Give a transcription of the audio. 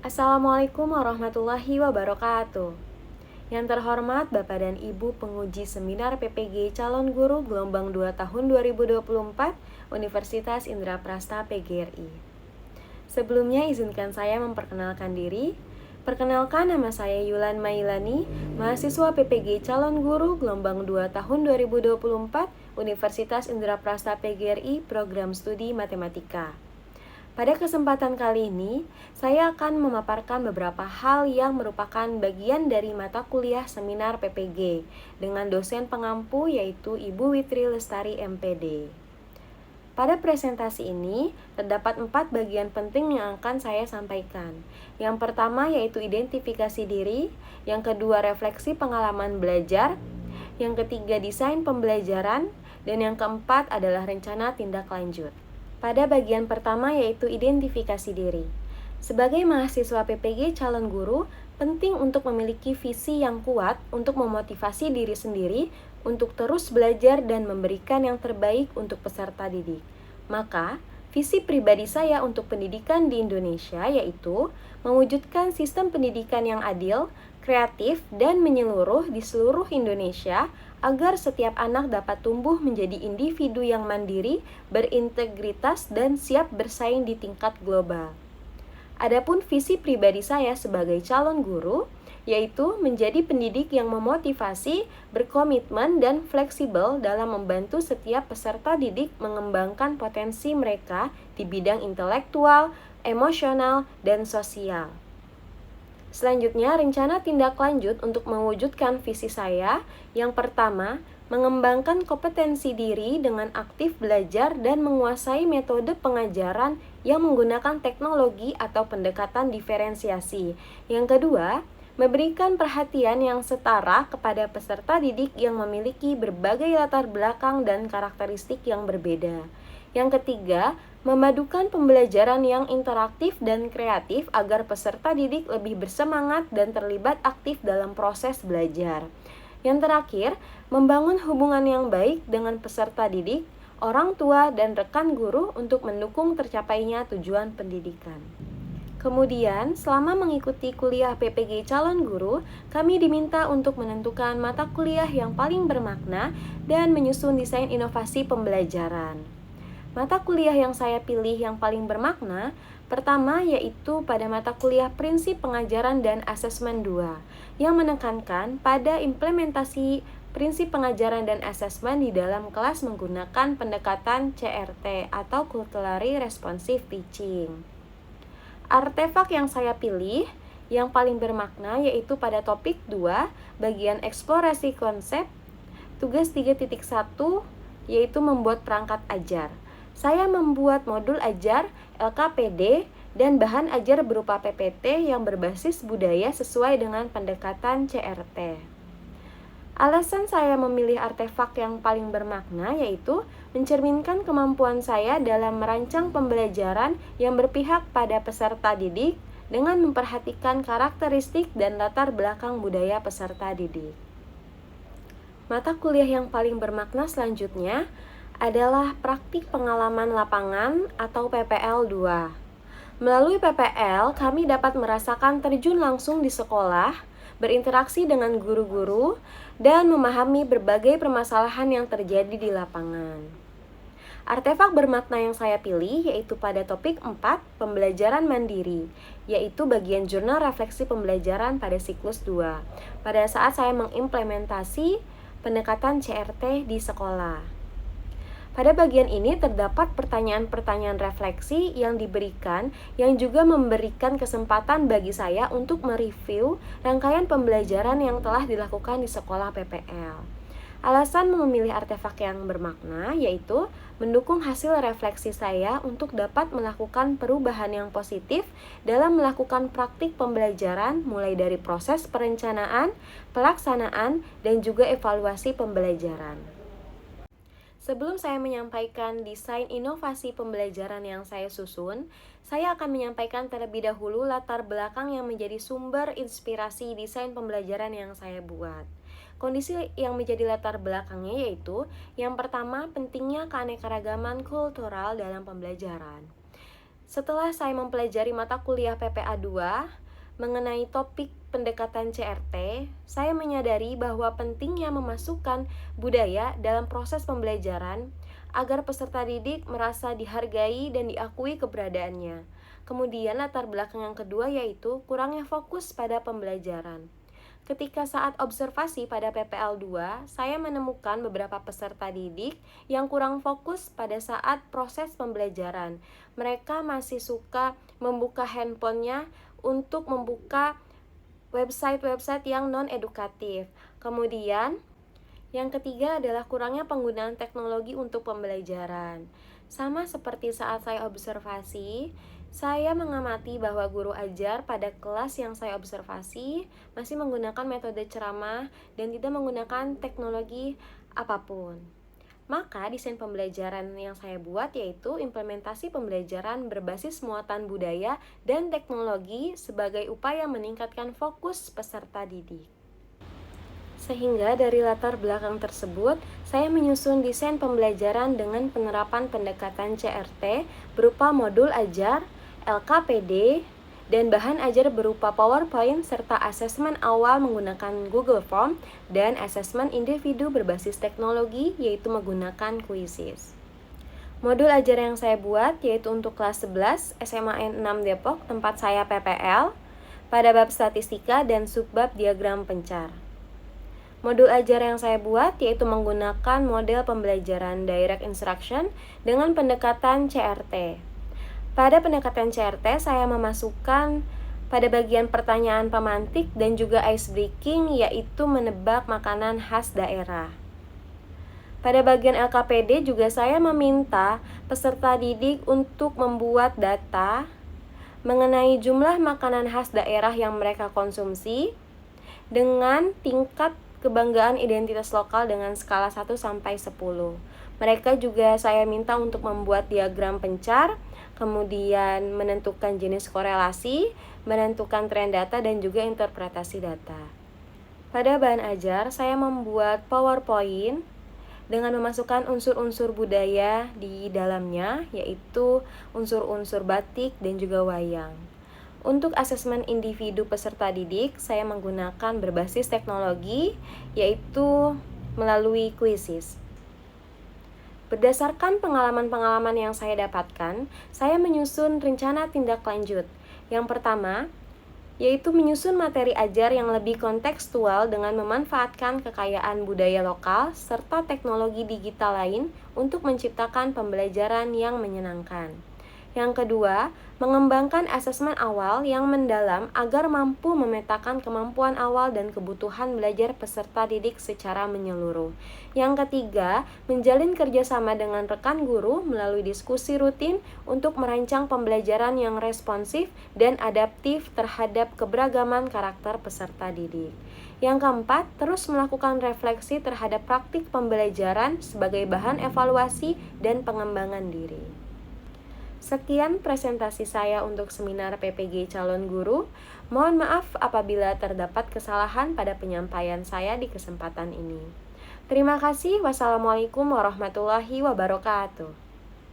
Assalamualaikum warahmatullahi wabarakatuh. Yang terhormat Bapak dan Ibu penguji seminar PPG Calon Guru Gelombang 2 tahun 2024 Universitas Indraprasta PGRI. Sebelumnya izinkan saya memperkenalkan diri. Perkenalkan, nama saya Yulan Mailani, mahasiswa PPG Calon Guru Gelombang 2 tahun 2024 Universitas Indraprasta PGRI Program Studi Matematika. Pada kesempatan kali ini, saya akan memaparkan beberapa hal yang merupakan bagian dari mata kuliah seminar PPG dengan dosen pengampu yaitu Ibu Witri Lestari MPD. Pada presentasi ini, terdapat 4 bagian penting yang akan saya sampaikan. Yang pertama yaitu identifikasi diri, yang kedua refleksi pengalaman belajar, yang ketiga desain pembelajaran, dan yang keempat adalah rencana tindak lanjut. Pada bagian pertama yaitu identifikasi diri. Sebagai mahasiswa PPG calon guru, penting untuk memiliki visi yang kuat untuk memotivasi diri sendiri untuk terus belajar dan memberikan yang terbaik untuk peserta didik. Maka, visi pribadi saya untuk pendidikan di Indonesia yaitu mewujudkan sistem pendidikan yang adil, kreatif, dan menyeluruh di seluruh Indonesia agar setiap anak dapat tumbuh menjadi individu yang mandiri, berintegritas, dan siap bersaing di tingkat global. Adapun visi pribadi saya sebagai calon guru, yaitu menjadi pendidik yang memotivasi, berkomitmen, dan fleksibel dalam membantu setiap peserta didik mengembangkan potensi mereka di bidang intelektual, emosional, dan sosial. Selanjutnya, rencana tindak lanjut untuk mewujudkan visi saya. Yang pertama, mengembangkan kompetensi diri dengan aktif belajar dan menguasai metode pengajaran yang menggunakan teknologi atau pendekatan diferensiasi. Yang kedua, memberikan perhatian yang setara kepada peserta didik yang memiliki berbagai latar belakang dan karakteristik yang berbeda. Yang ketiga, memadukan pembelajaran yang interaktif dan kreatif agar peserta didik lebih bersemangat dan terlibat aktif dalam proses belajar. Yang terakhir, membangun hubungan yang baik dengan peserta didik, orang tua, dan rekan guru untuk mendukung tercapainya tujuan pendidikan. Kemudian, selama mengikuti kuliah PPG calon guru, kami diminta untuk menentukan mata kuliah yang paling bermakna dan menyusun desain inovasi pembelajaran. Mata kuliah yang saya pilih yang paling bermakna, pertama yaitu pada mata kuliah Prinsip Pengajaran dan Asesmen 2, yang menekankan pada implementasi prinsip pengajaran dan asesmen di dalam kelas menggunakan pendekatan CRT atau Culturally Responsive Teaching. Artefak yang saya pilih yang paling bermakna yaitu pada topik 2, bagian eksplorasi konsep, tugas 3.1, yaitu membuat perangkat ajar. Saya membuat modul ajar, LKPD, dan bahan ajar berupa PPT yang berbasis budaya sesuai dengan pendekatan CRT. Alasan saya memilih artefak yang paling bermakna yaitu mencerminkan kemampuan saya dalam merancang pembelajaran yang berpihak pada peserta didik dengan memperhatikan karakteristik dan latar belakang budaya peserta didik. Mata kuliah yang paling bermakna selanjutnya adalah praktik pengalaman lapangan atau PPL 2. Melalui PPL, kami dapat merasakan terjun langsung di sekolah, berinteraksi dengan guru-guru, dan memahami berbagai permasalahan yang terjadi di lapangan. Artefak bermakna yang saya pilih yaitu pada topik 4, pembelajaran mandiri, yaitu bagian jurnal refleksi pembelajaran pada siklus 2, pada saat saya mengimplementasi pendekatan CRT di sekolah. Pada bagian ini terdapat pertanyaan-pertanyaan refleksi yang diberikan yang juga memberikan kesempatan bagi saya untuk mereview rangkaian pembelajaran yang telah dilakukan di sekolah PPL. Alasan memilih artefak yang bermakna yaitu mendukung hasil refleksi saya untuk dapat melakukan perubahan yang positif dalam melakukan praktik pembelajaran mulai dari proses perencanaan, pelaksanaan, dan juga evaluasi pembelajaran. Sebelum saya menyampaikan desain inovasi pembelajaran yang saya susun, saya akan menyampaikan terlebih dahulu latar belakang yang menjadi sumber inspirasi desain pembelajaran yang saya buat. Kondisi yang menjadi latar belakangnya yaitu, yang pertama, pentingnya keanekaragaman kultural dalam pembelajaran. Setelah saya mempelajari mata kuliah PPA 2 mengenai topik pendekatan CRT, saya menyadari bahwa pentingnya memasukkan budaya dalam proses pembelajaran agar peserta didik merasa dihargai dan diakui keberadaannya. Kemudian latar belakang yang kedua yaitu kurangnya fokus pada pembelajaran. Ketika saat observasi pada PPL 2, saya menemukan beberapa peserta didik yang kurang fokus pada saat proses pembelajaran. Mereka masih suka membuka handphonenya untuk membuka website-website yang non-edukatif. Kemudian, yang ketiga adalah kurangnya penggunaan teknologi untuk pembelajaran. Sama seperti saat saya observasi, saya mengamati bahwa guru ajar pada kelas yang saya observasi masih menggunakan metode ceramah dan tidak menggunakan teknologi apapun. Maka desain pembelajaran yang saya buat yaitu implementasi pembelajaran berbasis muatan budaya dan teknologi sebagai upaya meningkatkan fokus peserta didik. Sehingga dari latar belakang tersebut, saya menyusun desain pembelajaran dengan penerapan pendekatan CRT berupa modul ajar, LKPD, dan bahan ajar berupa PowerPoint serta asesmen awal menggunakan Google Form dan asesmen individu berbasis teknologi yaitu menggunakan Quizzes. Modul ajar yang saya buat yaitu untuk kelas 11 SMA N 6 Depok tempat saya PPL pada bab statistika dan subbab diagram pencar. Modul ajar yang saya buat yaitu menggunakan model pembelajaran Direct Instruction dengan pendekatan CRT. Pada pendekatan CRT, saya memasukkan pada bagian pertanyaan pemantik dan juga ice breaking, yaitu menebak makanan khas daerah. Pada bagian LKPD juga saya meminta peserta didik untuk membuat data mengenai jumlah makanan khas daerah yang mereka konsumsi dengan tingkat kebanggaan identitas lokal dengan skala 1 sampai 10. Mereka juga saya minta untuk membuat diagram pencar, kemudian menentukan jenis korelasi, menentukan tren data, dan juga interpretasi data. Pada bahan ajar, saya membuat PowerPoint dengan memasukkan unsur-unsur budaya di dalamnya, yaitu unsur-unsur batik dan juga wayang. Untuk asesmen individu peserta didik, saya menggunakan berbasis teknologi, yaitu melalui Quizzes. Berdasarkan pengalaman-pengalaman yang saya dapatkan, saya menyusun rencana tindak lanjut. Yang pertama, yaitu menyusun materi ajar yang lebih kontekstual dengan memanfaatkan kekayaan budaya lokal serta teknologi digital lain untuk menciptakan pembelajaran yang menyenangkan. Yang kedua, mengembangkan asesmen awal yang mendalam agar mampu memetakan kemampuan awal dan kebutuhan belajar peserta didik secara menyeluruh. Yang ketiga, menjalin kerjasama dengan rekan guru melalui diskusi rutin untuk merancang pembelajaran yang responsif dan adaptif terhadap keberagaman karakter peserta didik. Yang keempat, terus melakukan refleksi terhadap praktik pembelajaran sebagai bahan evaluasi dan pengembangan diri. Sekian presentasi saya untuk seminar PPG calon guru. Mohon maaf apabila terdapat kesalahan pada penyampaian saya di kesempatan ini. Terima kasih. Wassalamualaikum warahmatullahi wabarakatuh.